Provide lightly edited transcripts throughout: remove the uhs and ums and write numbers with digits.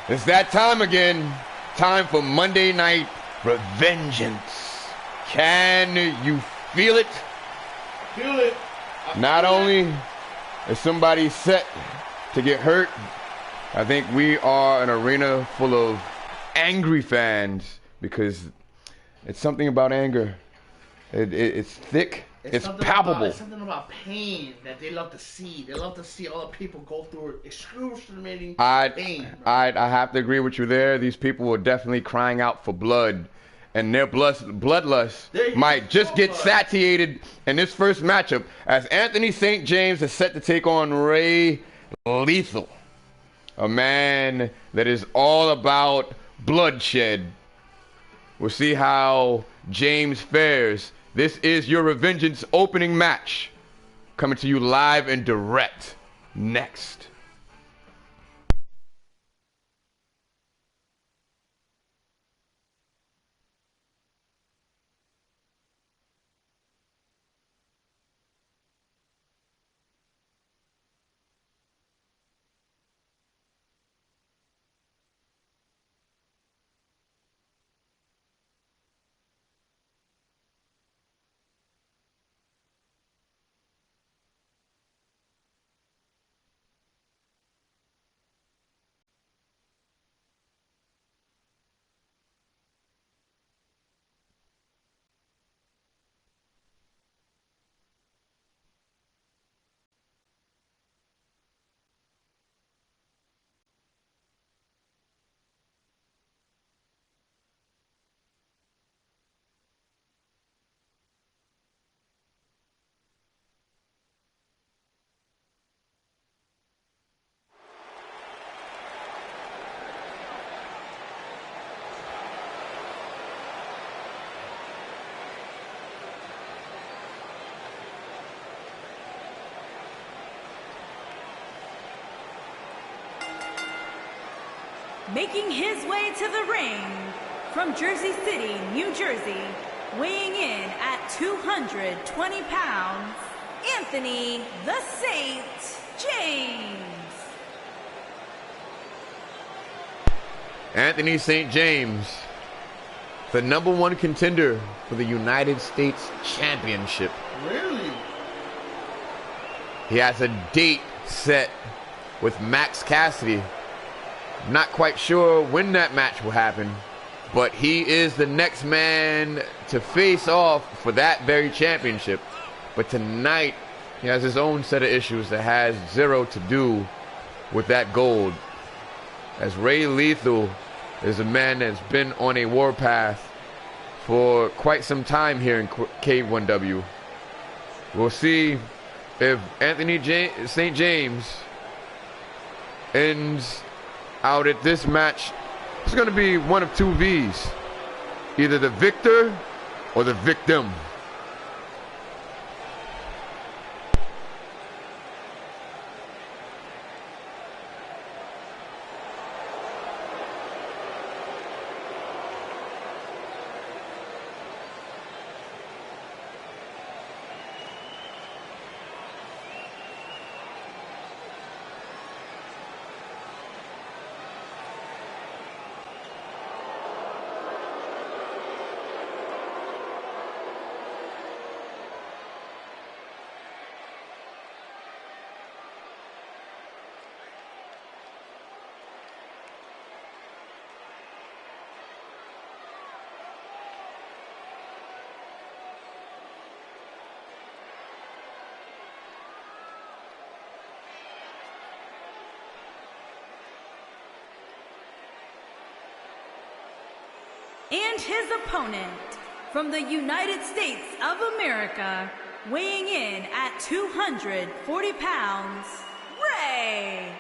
It's that time again. Time for Monday Night Revengeance. Can you feel it? Feel it. Not only is somebody set to get hurt, I think we are an arena full of angry fans because it's something about anger. It's thick. It's palpable. It's something about pain that they love to see. They love to see other people go through excruciating pain. I have to agree with you there. These people were definitely crying out for blood. And their bloodlust might just get satiated in this first matchup as Anthony St. James is set to take on Ray Lethal, a man that is all about bloodshed. We'll see how James fares. This is your Revengeance opening match, coming to you live and direct next. Making his way to the ring from Jersey City, New Jersey, weighing in at 220 pounds, Anthony the Saint James. Anthony St. James, the #1 contender for the United States Championship. Really? He has a date set with Max Cassidy. Not quite sure when that match will happen, but he is the next man to face off for that very championship. But tonight, he has his own set of issues that has zero to do with that gold. As Ray Lethal is a man that's been on a warpath for quite some time here in K1W. We'll see if Anthony St. James ends out at this match. It's going to be one of two V's. Either the victor or the victim. And his opponent from the United States of America, weighing in at 240 pounds, Ray.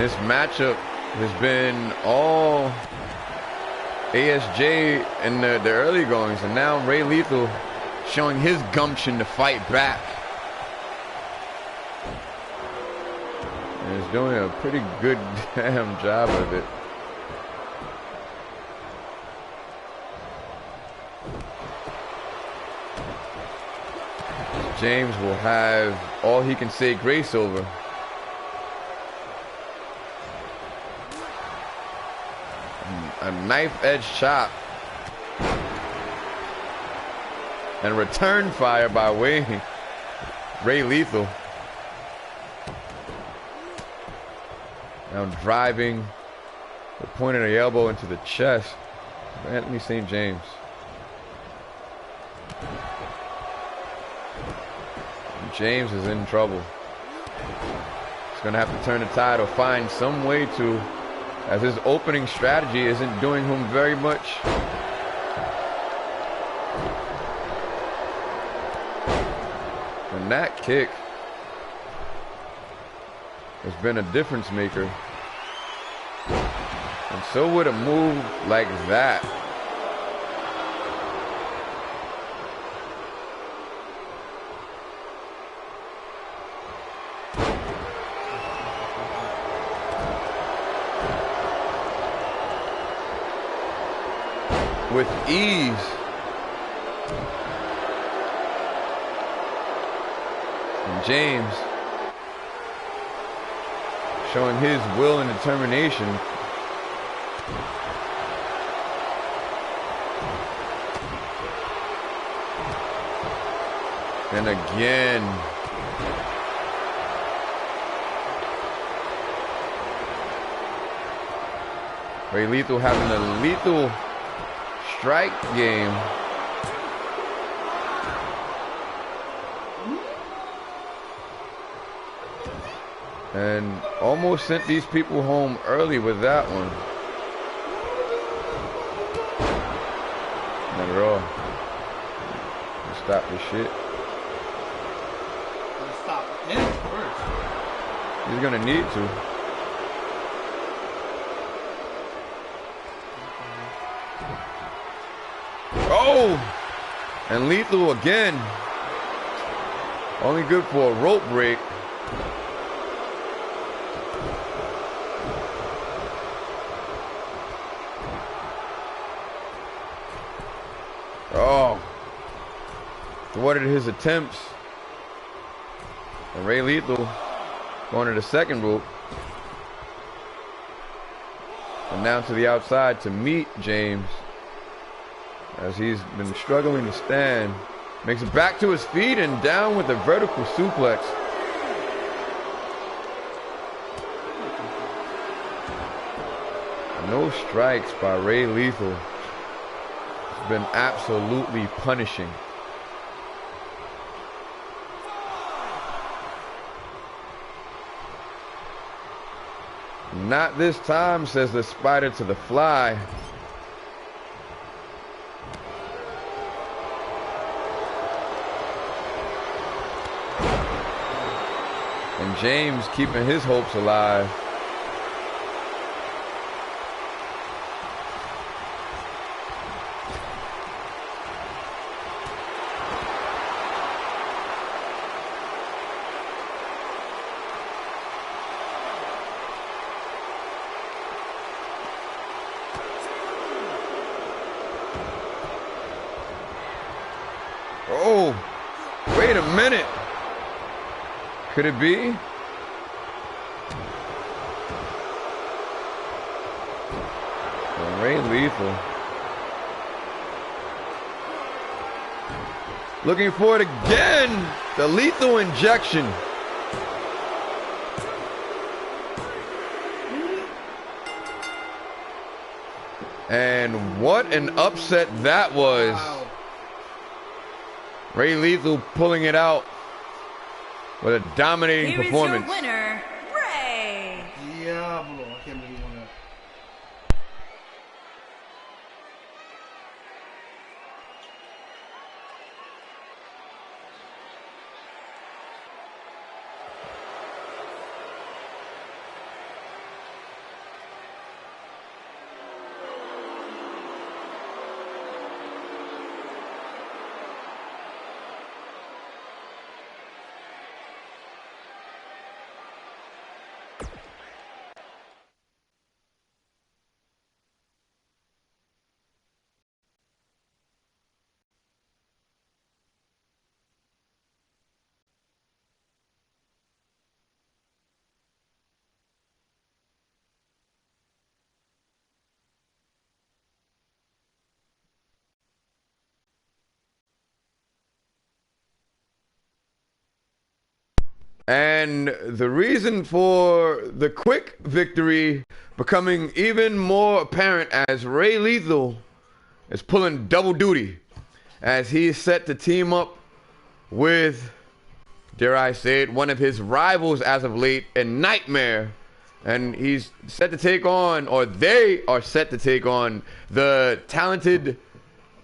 this matchup has been all ASJ in the early goings, and now Ray Lethal showing his gumption to fight back. And he's doing a pretty good damn job of it. James will have all he can say grace over. A knife edge chop. And return fire by Ray Lethal. Now driving the point of the elbow into the chest of Anthony St. James. James is in trouble. He's going to have to turn the tide or find some way to, as his opening strategy isn't doing him very much. And that kick has been a difference maker. And so would a move like that. With ease. And James showing his will and determination. And again. Ray Lethal having a lethal strike game. And almost sent these people home early with that one. Not at all. Stop this shit. Stop him first. He's gonna need to. Oh! And Lethal again. Only good for a rope break. Oh. Thwarted his attempts. And Ray Lethal going to the second rope. And now to the outside to meet James. As he's been struggling to stand. Makes it back to his feet and down with a vertical suplex. No strikes by Ray Lethal. It's been absolutely punishing. Not this time, says the Spider to the Fly. And James keeping his hopes alive. Oh, wait a minute. Could it be? Ray Lethal. Looking for it again. The lethal injection. And what an upset that was. Wow. Ray Lethal pulling it out with a dominating performance. Here is your winner, Ray. Diablo. I can't believe he won that. And the reason for the quick victory becoming even more apparent as Ray Lethal is pulling double duty as he is set to team up with, dare I say it, one of his rivals as of late, in Nightmare. And he's set to take on, or they are set to take on, the talented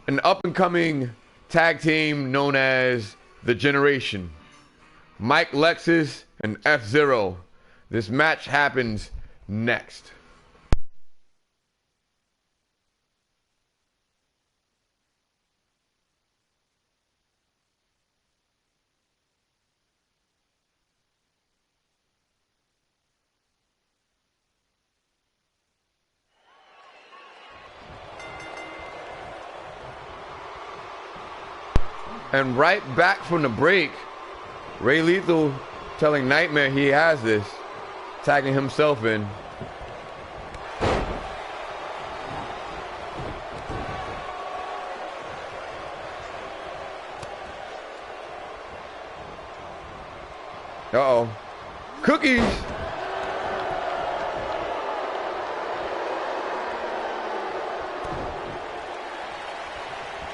and up-and-coming tag team known as The Generation. Mike Lexus and F-Zero. This match happens next. And right back from the break, Ray Lethal telling Nightmare he has this, tagging himself in. Uh-oh. Cookies!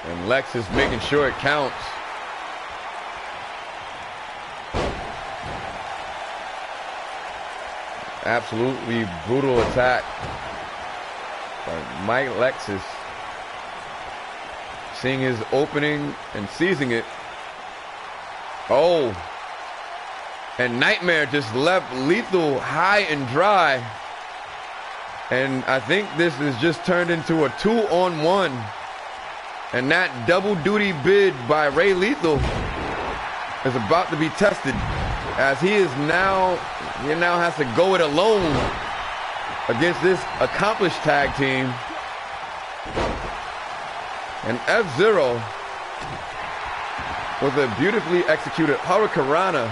And Lex is making sure it counts. Absolutely brutal attack by Mike Lexus. Seeing his opening and seizing it. Oh. And Nightmare just left Lethal high and dry. And I think this has just turned into a 2-on-1. And that double duty bid by Ray Lethal is about to be tested, as he now has to go it alone against this accomplished tag team. And F-Zero with a beautifully executed Hurricanrana.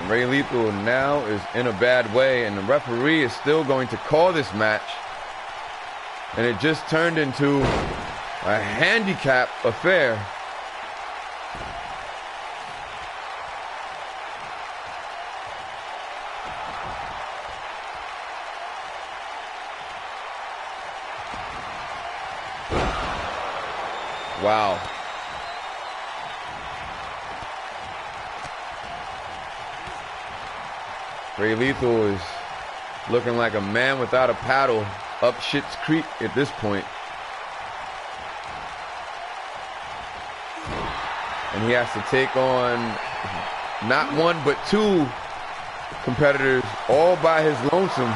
Ray Lethal now is in a bad way, and the referee is still going to call this match. And it just turned into a handicap affair. Wow. Ray Lethal is looking like a man without a paddle up Schitt's Creek at this point. And he has to take on not one but two competitors all by his lonesome.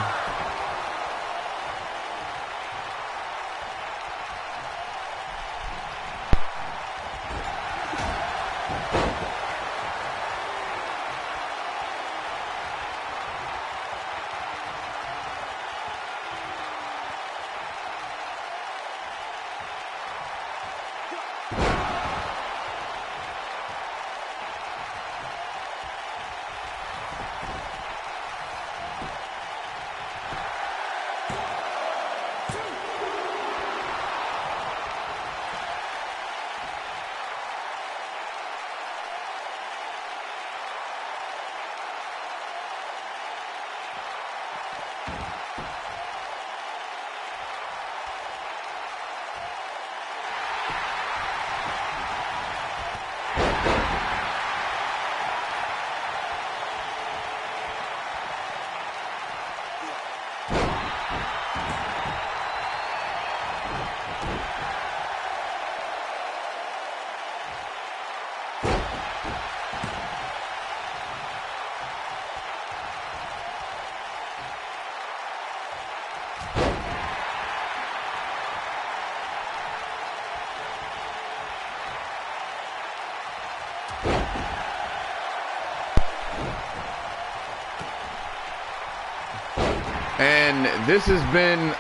And this has been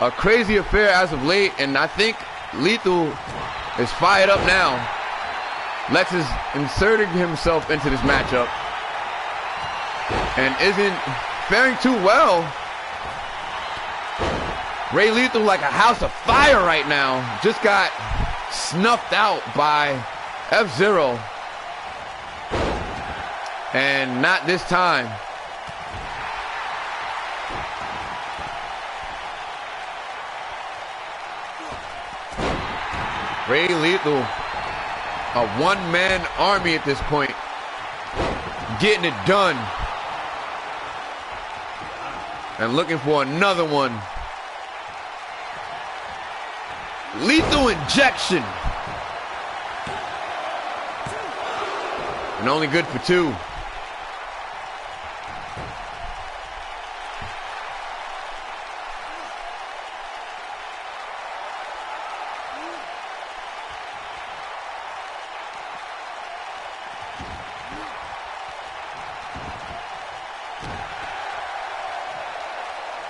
a crazy affair as of late, and I think Lethal is fired up now. Lex is inserting himself into this matchup and isn't faring too well. Ray Lethal like a house of fire right now. Just got snuffed out by F-Zero. And not this time. Ray Lethal, a one-man army at this point, getting it done. And looking for another one. Lethal injection. And only good for 2.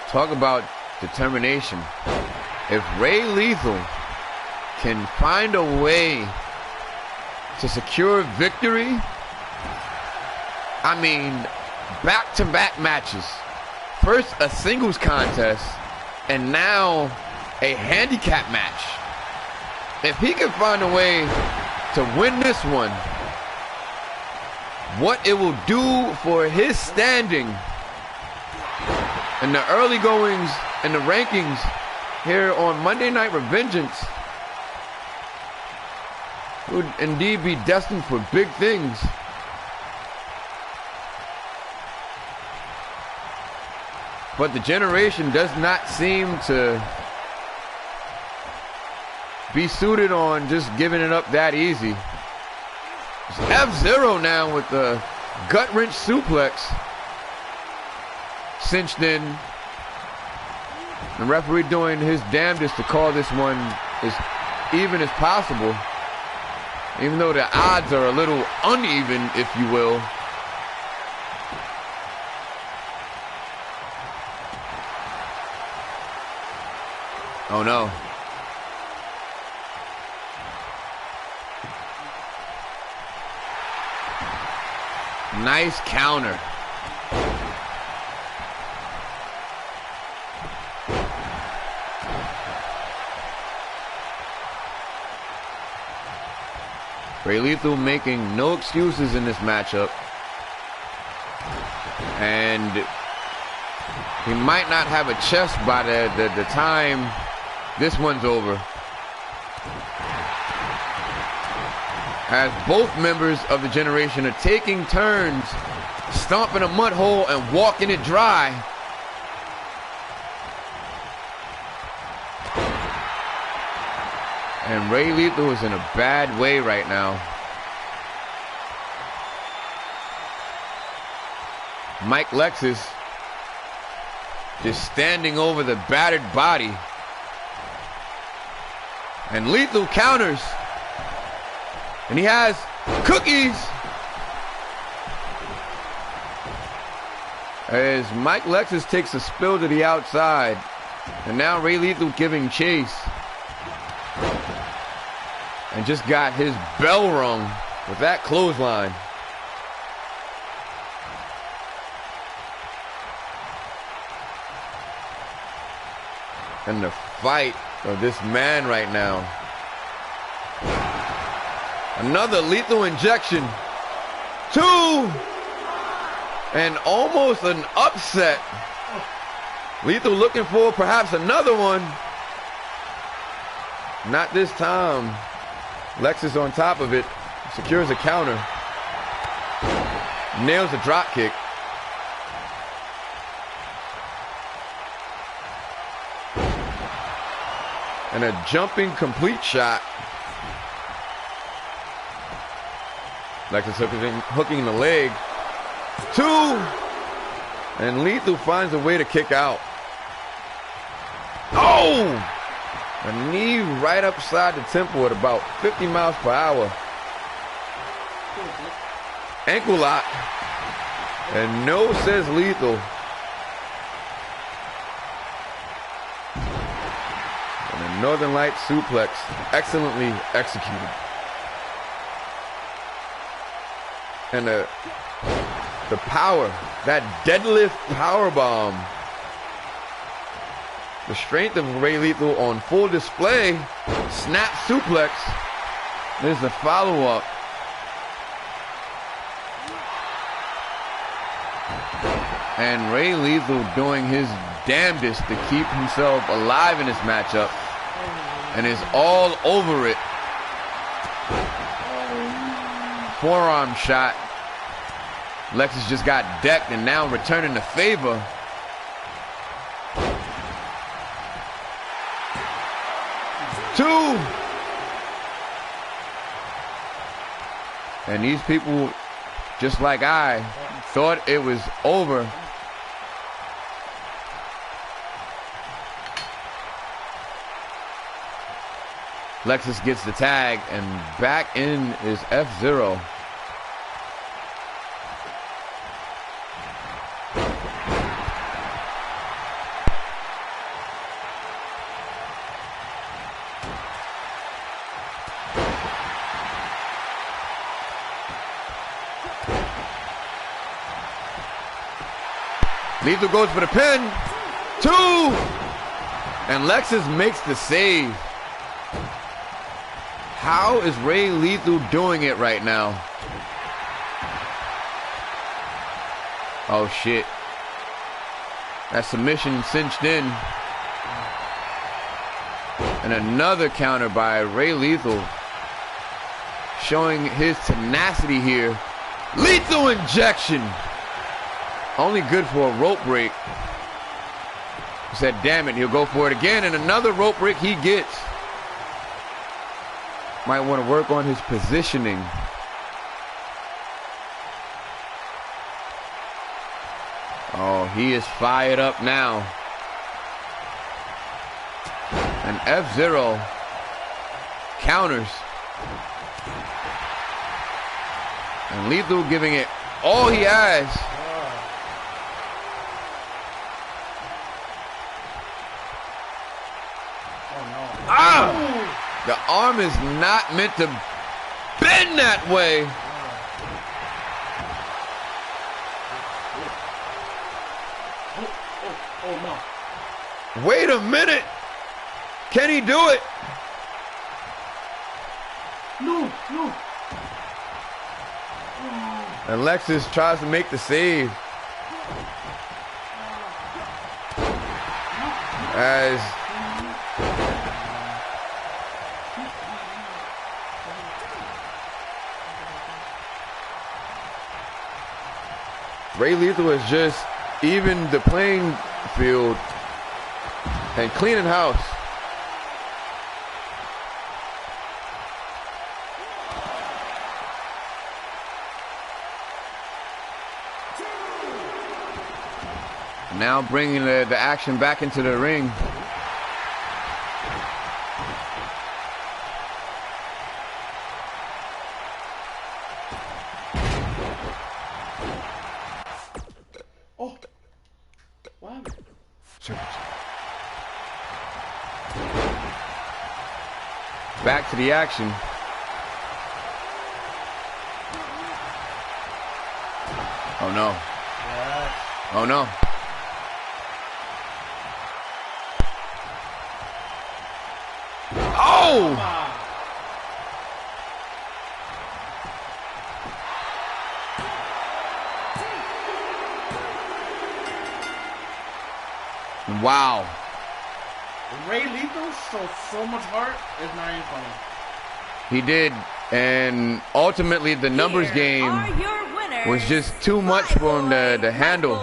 Talk about determination. If Ray Lethal can find a way to secure victory, I mean, back-to-back matches. First a singles contest, and now a handicap match. If he can find a way to win this one, what it will do for his standing in the early goings and the rankings here on Monday Night Revengeance would indeed be destined for big things. But the generation does not seem to be suited on just giving it up that easy. It's F-Zero now with the gut wrench suplex cinched in. The referee doing his damnedest to call this one as even as possible, even though the odds are a little uneven, if you will. Oh no. Nice counter. Ray Lethal making no excuses in this matchup. And he might not have a chest by the time this one's over. As both members of the generation are taking turns stomping a mud hole and walking it dry. And Ray Lethal is in a bad way right now. Mike Lexus just standing over the battered body. And Lethal counters. And he has cookies. As Mike Lexus takes a spill to the outside. And now Ray Lethal giving chase. And just got his bell rung with that clothesline. And the fight of this man right now. Another lethal injection. 2. And almost an upset. Lethal looking for perhaps another one. Not this time. Lexus on top of it, secures a counter, nails a drop kick. And a jumping complete shot. Lexus hooking the leg. 2. And Lethal finds a way to kick out. Oh! A knee right upside the temple at about 50 miles per hour. Ankle lock. And no, says Lethal. And a Northern Light suplex, excellently executed. And the power, that deadlift power bomb. The strength of Ray Lethal on full display. Snap suplex. There's the follow-up. And Ray Lethal doing his damnedest to keep himself alive in this matchup. And is all over it. Forearm shot. Lexus just got decked and now returning the favor. Two. And these people, just like I, thought it was over. Lexus gets the tag, and back in is F-Zero. Lethal goes for the pin. 2. And Lexus makes the save. How is Ray Lethal doing it right now? Oh shit. That submission cinched in. And another counter by Ray Lethal. Showing his tenacity here. Lethal injection. Only good for a rope break. He said, damn it, he'll go for it again. And another rope break he gets. Might want to work on his positioning. Oh, he is fired up now. And F-Zero counters. And Lethal giving it all he has. The arm is not meant to bend that way. Oh, no. Wait a minute. Can he do it? No, no. And Lexus tries to make the save. As Ray Lethal is just even the playing field and cleaning house. Now bringing the action back into the ring. Oh, wow. Back to the action. Oh no. Yes. Oh no. Oh! Wow. Ray Lethal showed so much heart, it's not even funny. He did, and ultimately the numbers game was just too much for him to handle.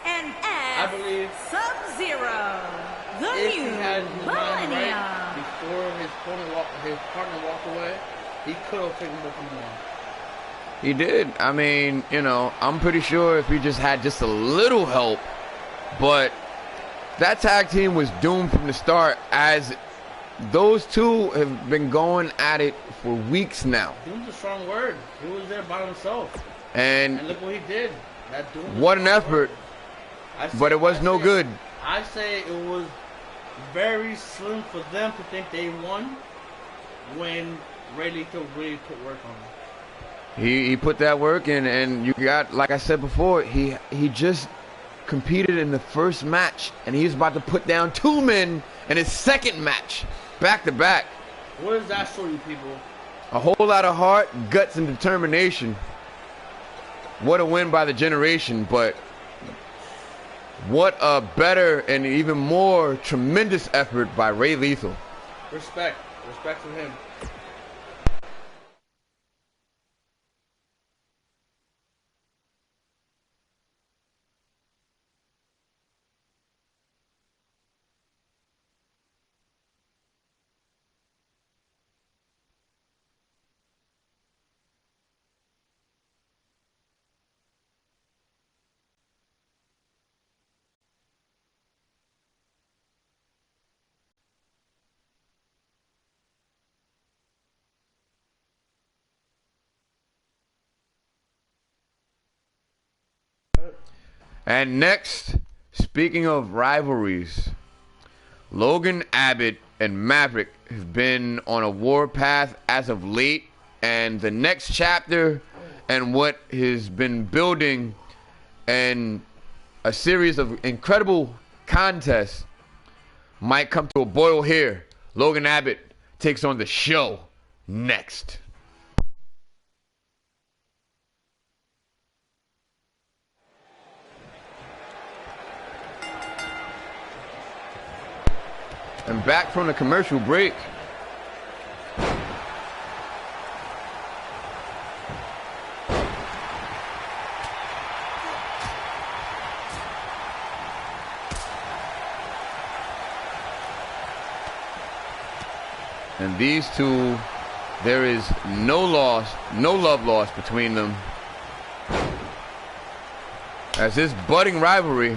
And I believe Sub-Zero, the if he new had his mind millennium. right before his partner walked away, he could have taken both of them on. He did. I mean, you know, I'm pretty sure if he just had just a little help, but that tag team was doomed from the start, as those two have been going at it for weeks now. Doom's a strong word. He was there by himself. And look what he did. That Doom what an effort. But it was no good. I say it was very slim for them to think they won when Ray Lethal really put work on them. He put that work in, and you got, like I said before, he just competed in the first match, and he's about to put down 2 men in his second match, back to back. What does that show you, people? A whole lot of heart, guts, and determination. What a win by the generation, but what a better and even more tremendous effort by Ray Lethal. Respect. Respect to him. And next, speaking of rivalries, Logan Abbott and Maverick have been on a warpath as of late, and the next chapter and what has been building and a series of incredible contests might come to a boil here. Logan Abbott takes on The Show next. And back from the commercial break. And these two, there is no love lost between them. As this budding rivalry.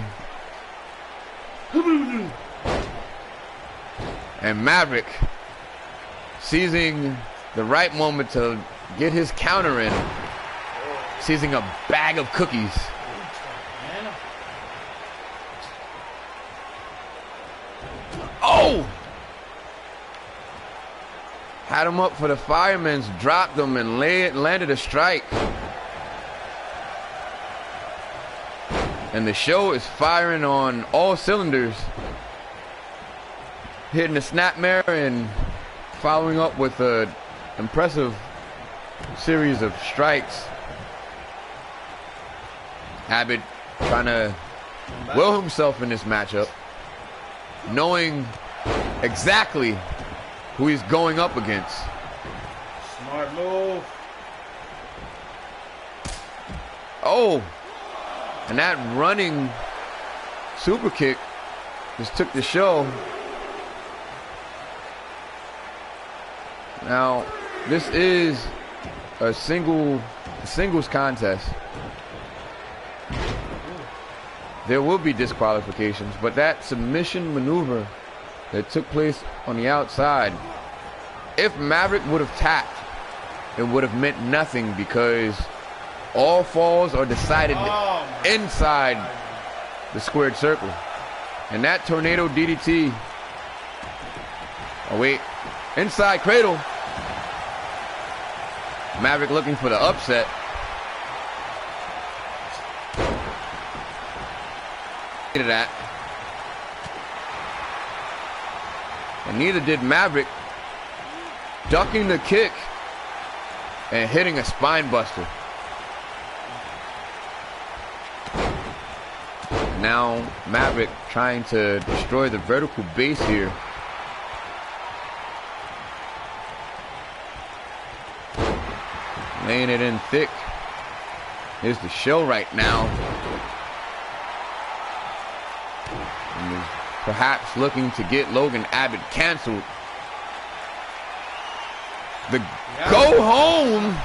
And Maverick seizing the right moment to get his counter in, seizing a bag of cookies. Oh! Had him up for the fireman's, dropped him, and landed a strike. And The Show is firing on all cylinders. Hitting the snapmare and following up with an impressive series of strikes. Abbott trying to will himself in this matchup, knowing exactly who he's going up against. Smart move. Oh, and that running super kick just took The Show. Now, this is a singles contest. There will be disqualifications, but that submission maneuver that took place on the outside, if Maverick would have tapped, it would have meant nothing because all falls are decided inside the squared circle. And that tornado DDT, oh wait, inside cradle. Maverick looking for the upset. To that. And neither did Maverick, ducking the kick and hitting a spine buster. Now Maverick trying to destroy the vertical base here. Laying it in thick. Here's The Show right now. And is perhaps looking to get Logan Abbott canceled. The go home.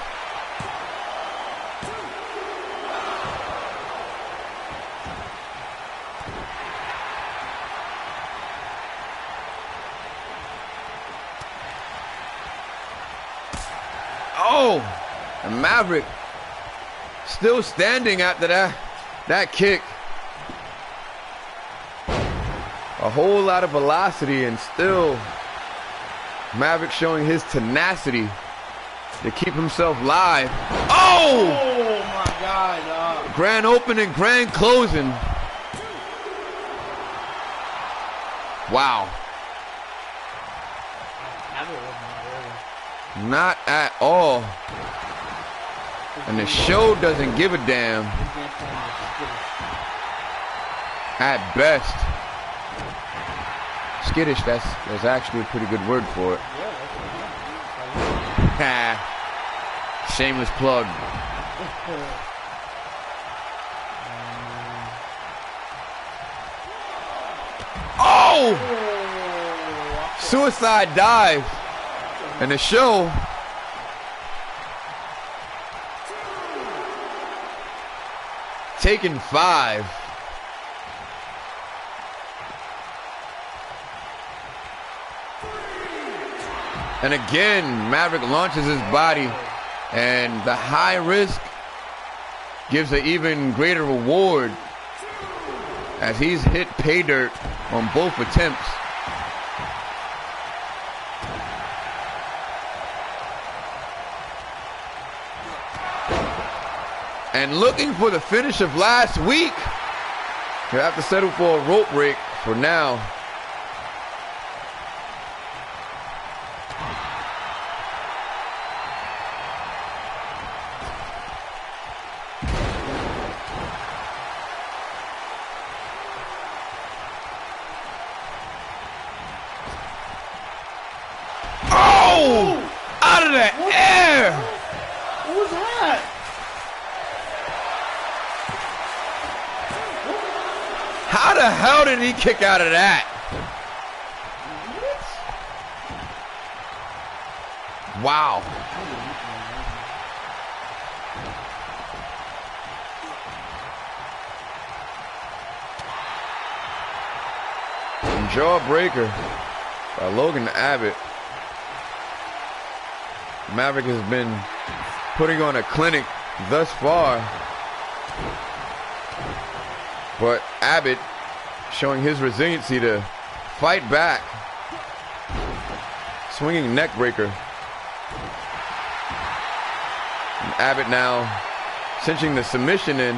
Oh! And Maverick still standing after that kick. A whole lot of velocity, and still Maverick showing his tenacity to keep himself live. Oh! Oh my God! Grand opening, grand closing. Wow. Not at all. And the show doesn't give a damn. At best. Skittish, that's actually a pretty good word for it. Shameless plug. Oh! Suicide dive. And the show taking 5. And again, Maverick launches his body, and the high risk gives an even greater reward as he's hit pay dirt on both attempts. And looking for the finish of last week, you have to settle for a rope break for now. Oh! Out of the air! What was that? How the hell did he kick out of that? Wow. Jawbreaker by Logan Abbott. Maverick has been putting on a clinic thus far, but Abbott showing his resiliency to fight back. Swinging neck breaker. And Abbott now cinching the submission in.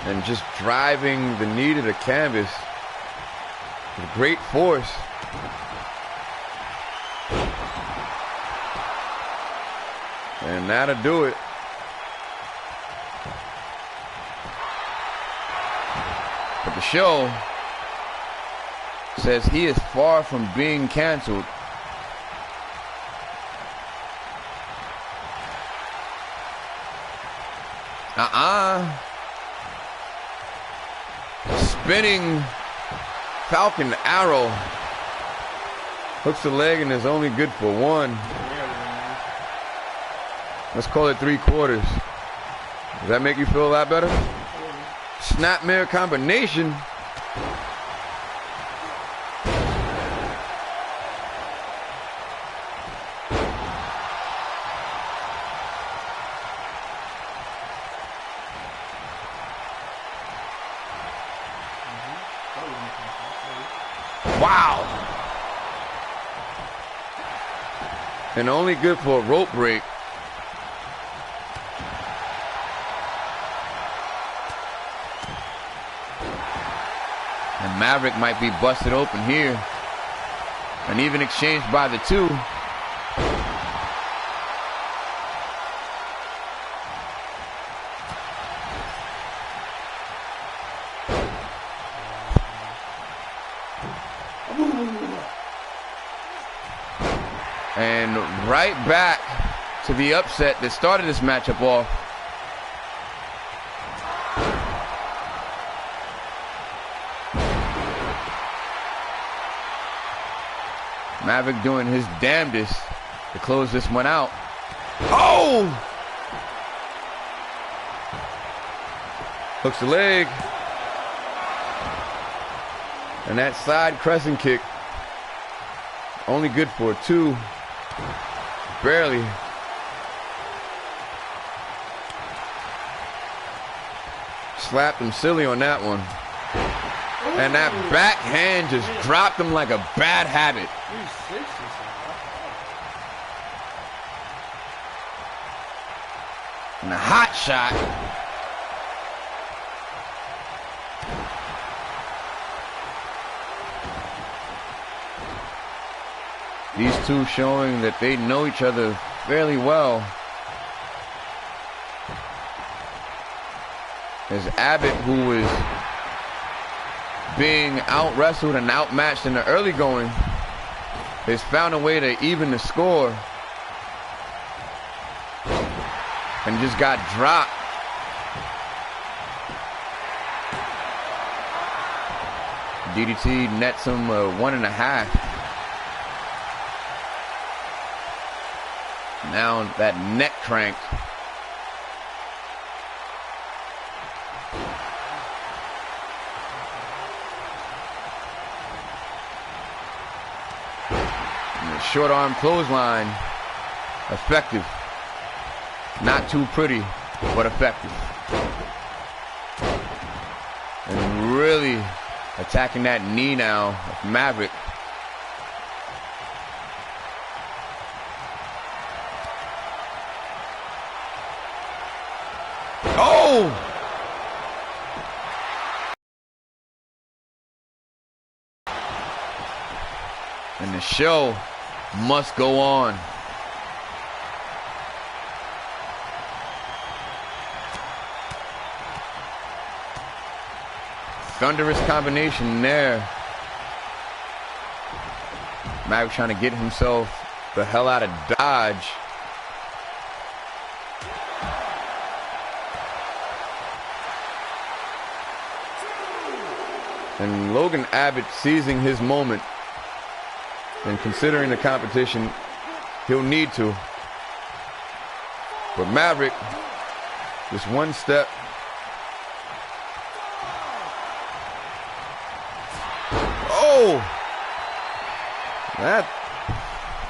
And just driving the knee to the canvas with great force. And that'll do it. But the show says he is far from being canceled. Spinning Falcon Arrow. Hooks the leg and is only good for 1. Let's call it 3/4. Does that make you feel a lot better? Snapmare combination. Wow. And only good for a rope break. And Maverick might be busted open here. An even exchange by the 2. And right back to the upset that started this matchup off. Maverick doing his damnedest to close this one out. Oh! Hooks the leg. And that side crescent kick, only good for 2. Barely. Slapped him silly on that one. And that backhand just dropped him like a bad habit. And a hot shot. These two showing that they know each other fairly well. As Abbott, who was being out-wrestled and outmatched in the early going, has found a way to even the score. And just got dropped. DDT nets him 1.5. Now that neck crank. And the short arm clothesline. Effective. Not too pretty, but effective. And really attacking that knee now of Maverick. Oh! And the show must go on. Thunderous combination there. Maverick trying to get himself the hell out of Dodge. And Logan Abbott seizing his moment and considering the competition, he'll need to. But Maverick, just one step. Oh! That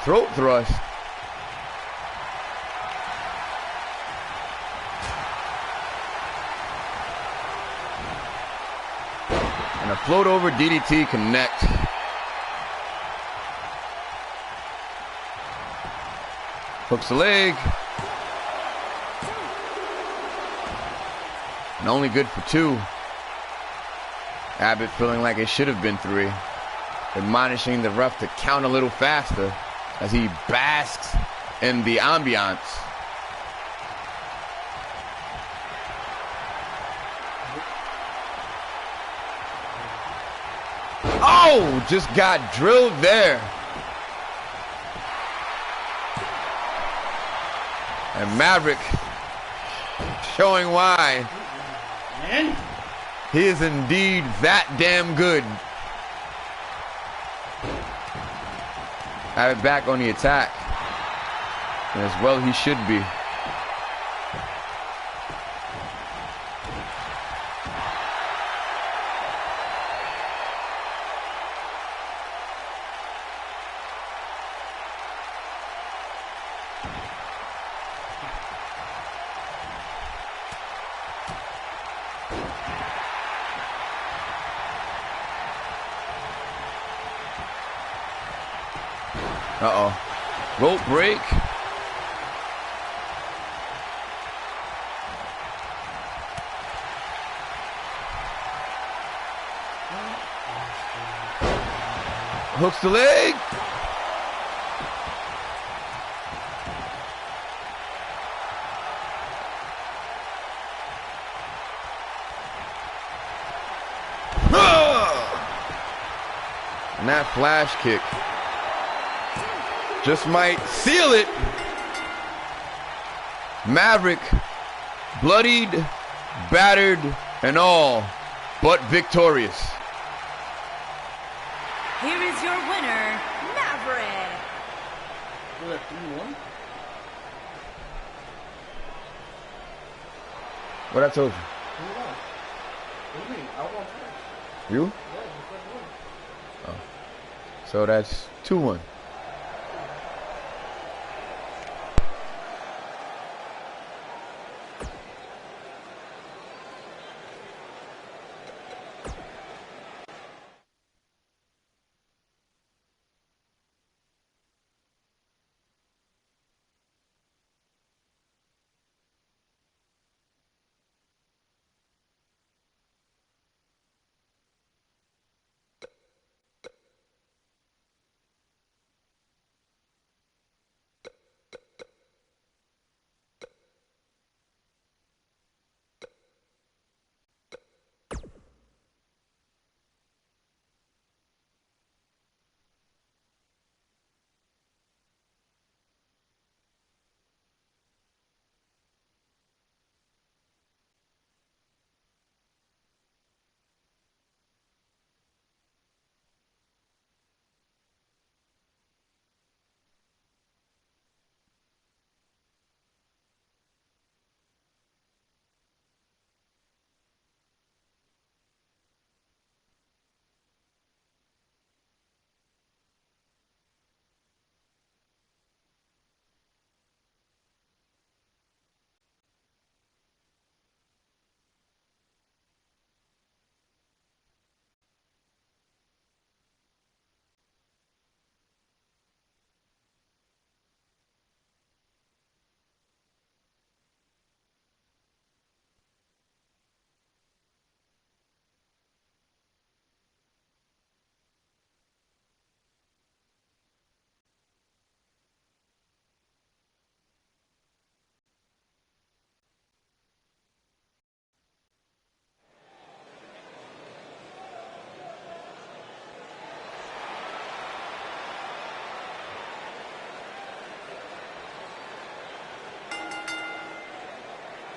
throat thrust. And a float over DDT connect. Hooks the leg. And only good for 2. Abbott feeling like it should have been 3. Admonishing the ref to count a little faster as he basks in the ambiance. Oh, just got drilled there. And Maverick showing why he is indeed that damn good. Abbott back on the attack. And as well he should be. Uh-oh. Rope break. Hooks the leg. And that flash kick just might seal it. Maverick, bloodied, battered, and all, but victorious. Here is your winner, Maverick. Was that 3-1? What I told you? What do you mean? I won first. You? Yeah, you said 1. Oh. So that's 2-1.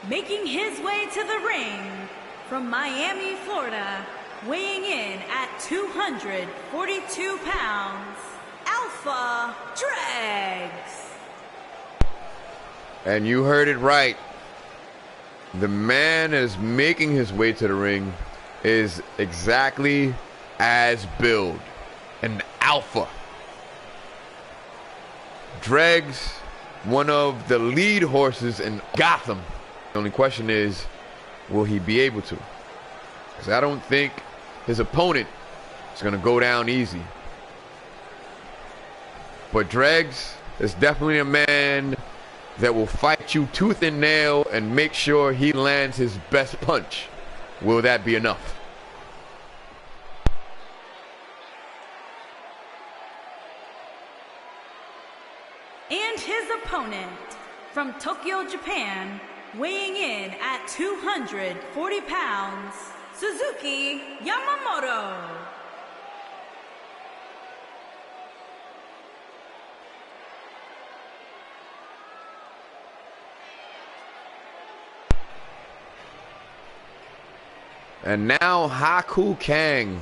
Making his way to the ring from Miami, Florida, weighing in at 242 pounds, Alpha Dregs. And you heard it right. The man is making his way to the ring is exactly as billed, an alpha. Dregs, one of the lead horses in Gotham. The only question is, will he be able to? Because I don't think his opponent is going to go down easy. But Dregs is definitely a man that will fight you tooth and nail and make sure he lands his best punch. Will that be enough? And his opponent from Tokyo, Japan, weighing in at 240 pounds, Suzuki Yamamoto. And now Haku Kang,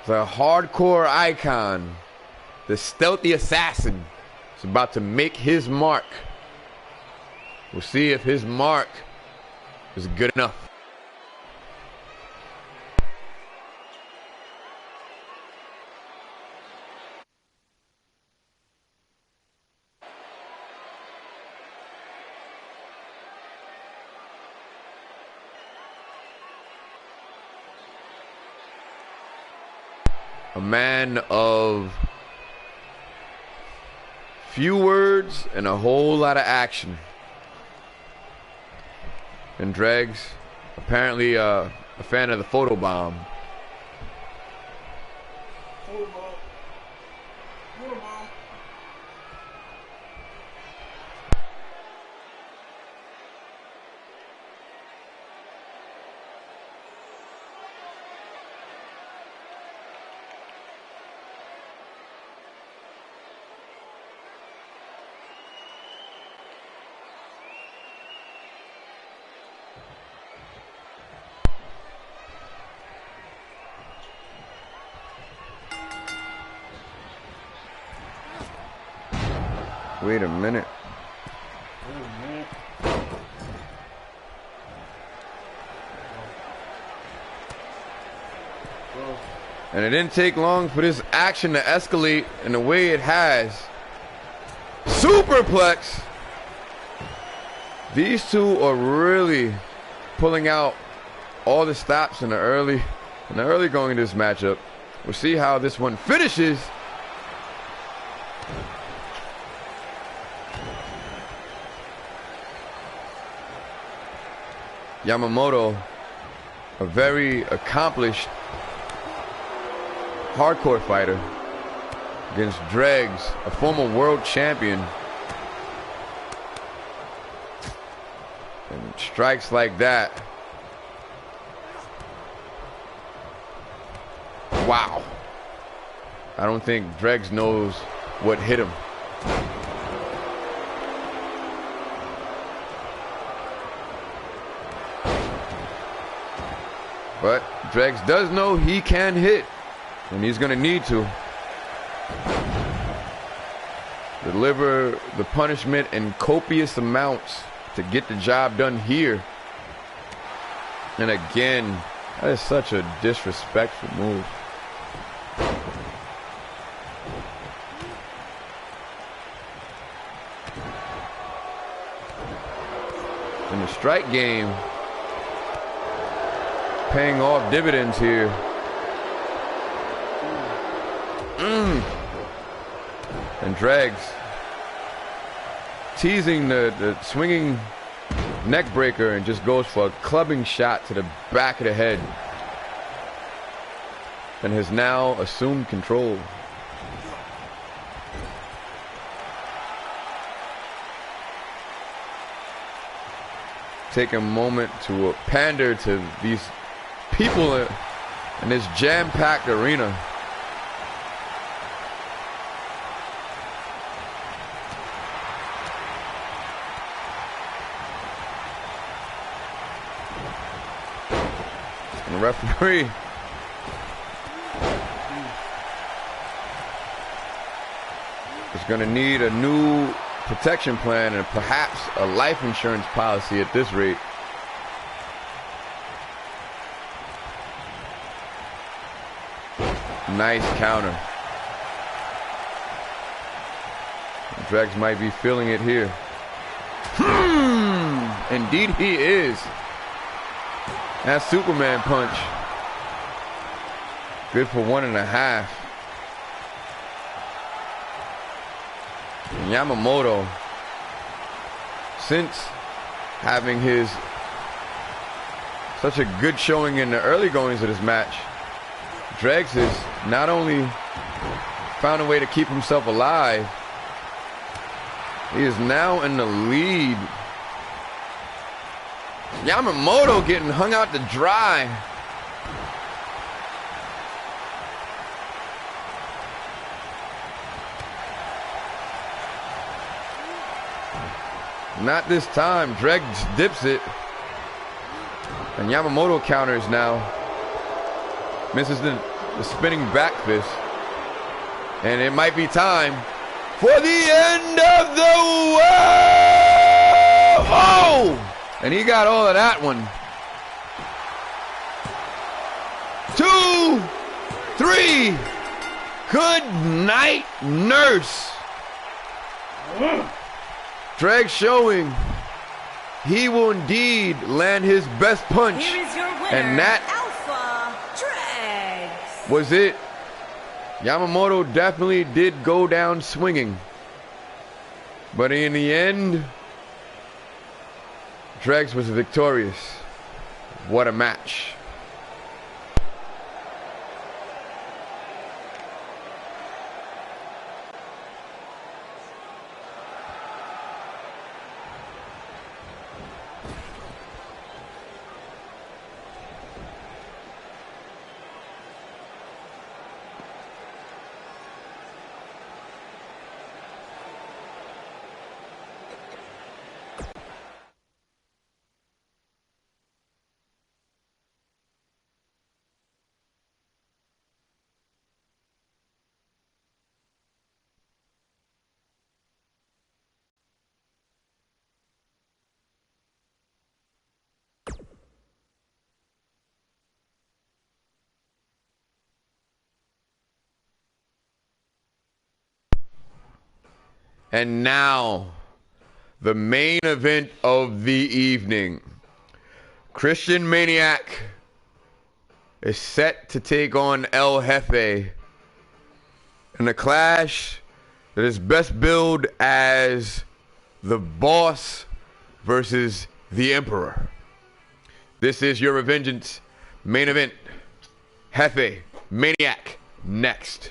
the hardcore icon, the stealthy assassin, is about to make his mark. We'll see if his mark is good enough. A man of few words and a whole lot of action. And Dregs, apparently a fan of the photobomb. Wait a minute. And it didn't take long for this action to escalate in the way it has. Superplex! These two are really pulling out all the stops in the early going of this matchup. We'll see how this one finishes. Yamamoto, a very accomplished hardcore fighter, against Dregs, a former world champion. And strikes like that. Wow. I don't think Dregs knows what hit him. But Dregs does know he can hit, and he's going to need to deliver the punishment in copious amounts to get the job done here. And again, that is such a disrespectful move. In the strike game, paying off dividends here. And Dregs teasing the swinging neck breaker and just goes for a clubbing shot to the back of the head. And has now assumed control. Take a moment to pander to these people in this jam-packed arena. referee is going to need a new protection plan and perhaps a life insurance policy at this rate. Nice counter. Dregs might be feeling it here. Indeed he is. That Superman punch. Good for 1.5. Yamamoto, since having such a good showing in the early goings of this match, Dregs has not only found a way to keep himself alive, he is now in the lead. Yamamoto getting hung out to dry. Not this time. Dregs dips it. And Yamamoto counters now. Misses the spinning back fist. And it might be time for the end of the world! Oh! And he got all of that one. 2, 3. Good night, nurse. Dregs showing he will indeed land his best punch. Here is your winner, and that Alpha Dregs. Was it. Yamamoto definitely did go down swinging. But in the end, Dregs was victorious. What a match. And now, the main event of the evening. Christian Maniac is set to take on El Jefe in a clash that is best billed as the Boss versus the Emperor. This is your Revengeance main event. Jefe, Maniac, next.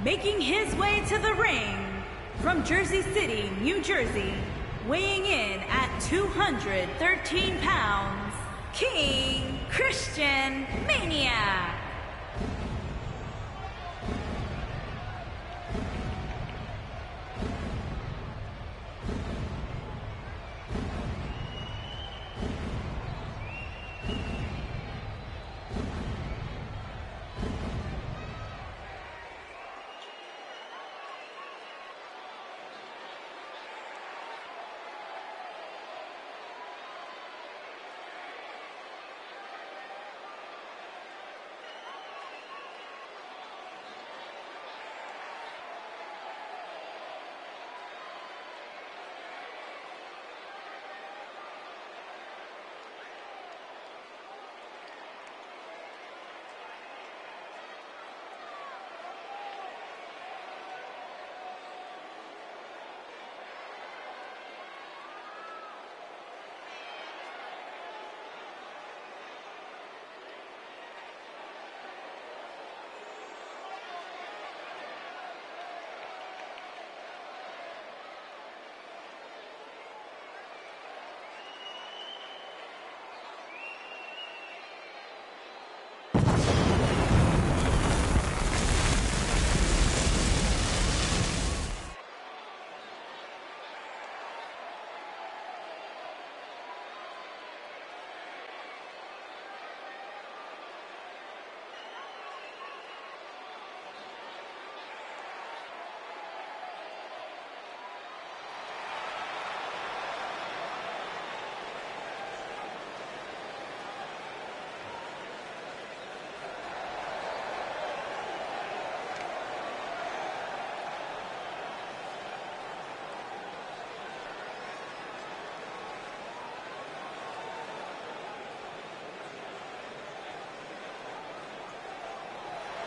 Making his way to the ring from Jersey City, New Jersey, weighing in at 213 pounds, King Christian Maniac.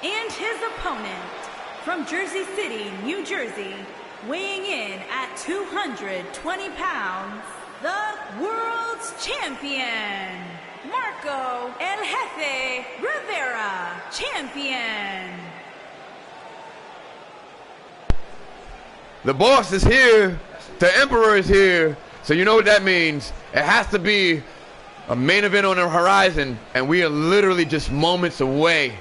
And his opponent from Jersey City, New Jersey, weighing in at 220 pounds, the world's champion, Marco El Jefe Rivera, champion. The boss is here, the emperor is here, so you know what that means. It has to be a main event on the horizon, and we are literally just moments away.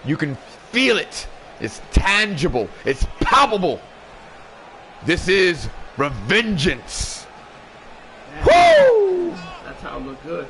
You can feel it. It's tangible. It's palpable. This is Revengeance. Woo! That's how it look good.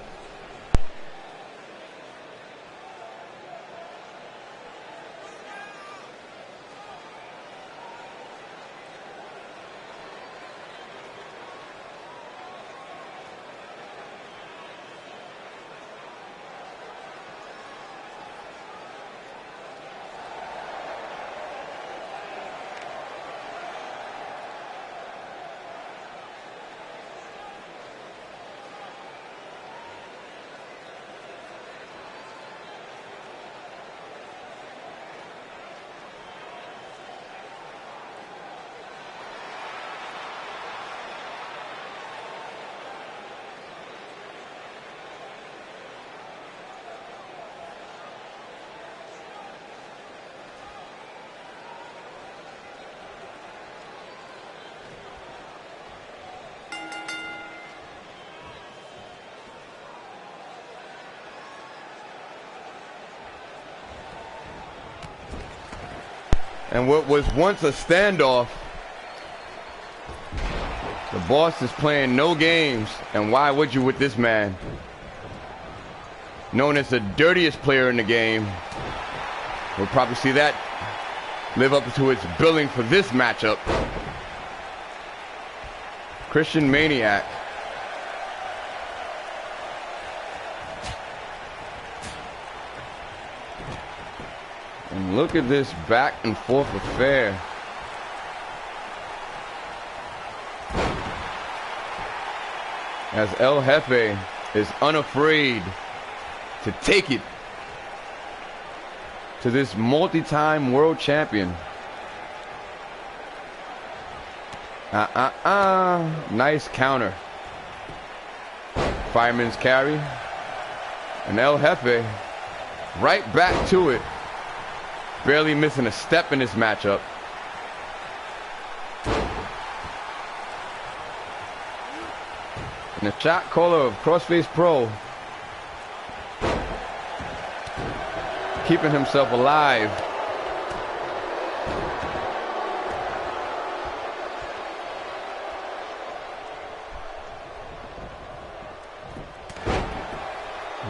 And what was once a standoff, the boss is playing no games. And why would you with this man? Known as the dirtiest player in the game. We'll probably see that live up to its billing for this matchup. Christian Maniac. And look at this back and forth affair. As El Jefe is unafraid to take it to this multi-time world champion. Nice counter. Fireman's carry. And El Jefe right back to it. barely missing a step in this matchup. And the shot caller of Crossface Pro keeping himself alive.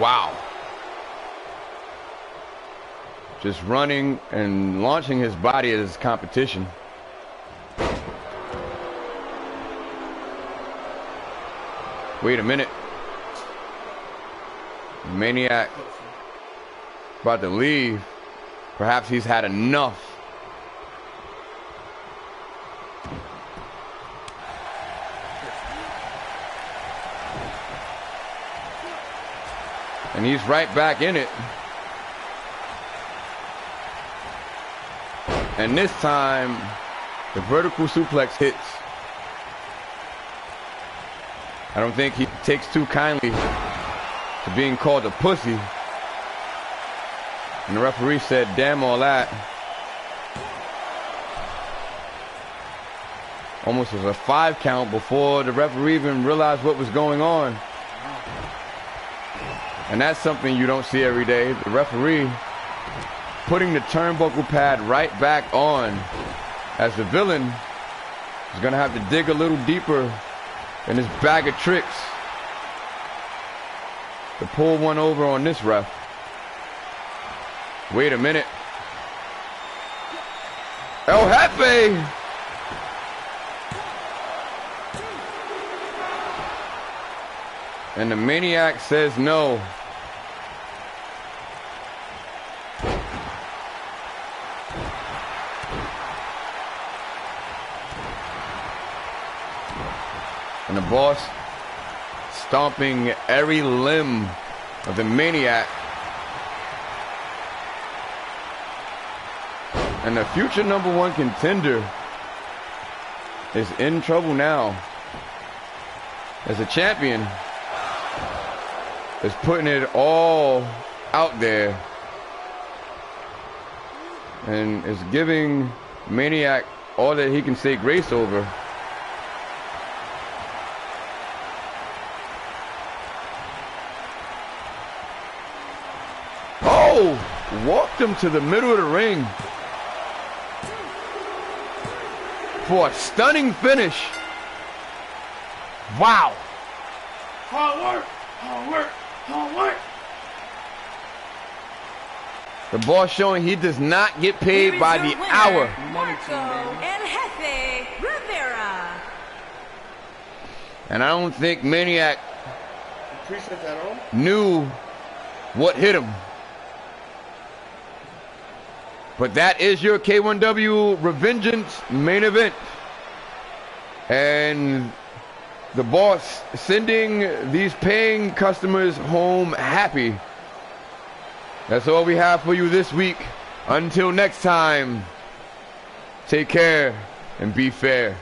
Wow. Just running and launching his body as competition. Wait a minute. Maniac about to leave. Perhaps he's had enough. And he's right back in it. And this time, the vertical suplex hits. I don't think he takes too kindly to being called a pussy. And the referee said, damn all that. Almost as a 5 count before the referee even realized what was going on. And that's something you don't see every day. The referee putting the turnbuckle pad right back on, as the villain is going to have to dig a little deeper in his bag of tricks to pull one over on this ref. Wait a minute. El Jefe! And the Maniac says no. And the boss stomping every limb of the Maniac. And the future #1 contender is in trouble now, as a champion is putting it all out there and is giving Maniac all that he can say grace over. Oh! Walked him to the middle of the ring for a stunning finish. Wow. Hard work, hard work, hard work. The boss showing he does not get paid by the hour. Marco El Jefe Rivera. And I don't think Maniac Appreciate that all. knew what hit him. But that is your K1W Revengeance main event. And the boss sending these paying customers home happy. That's all we have for you this week. Until next time, take care and be fair.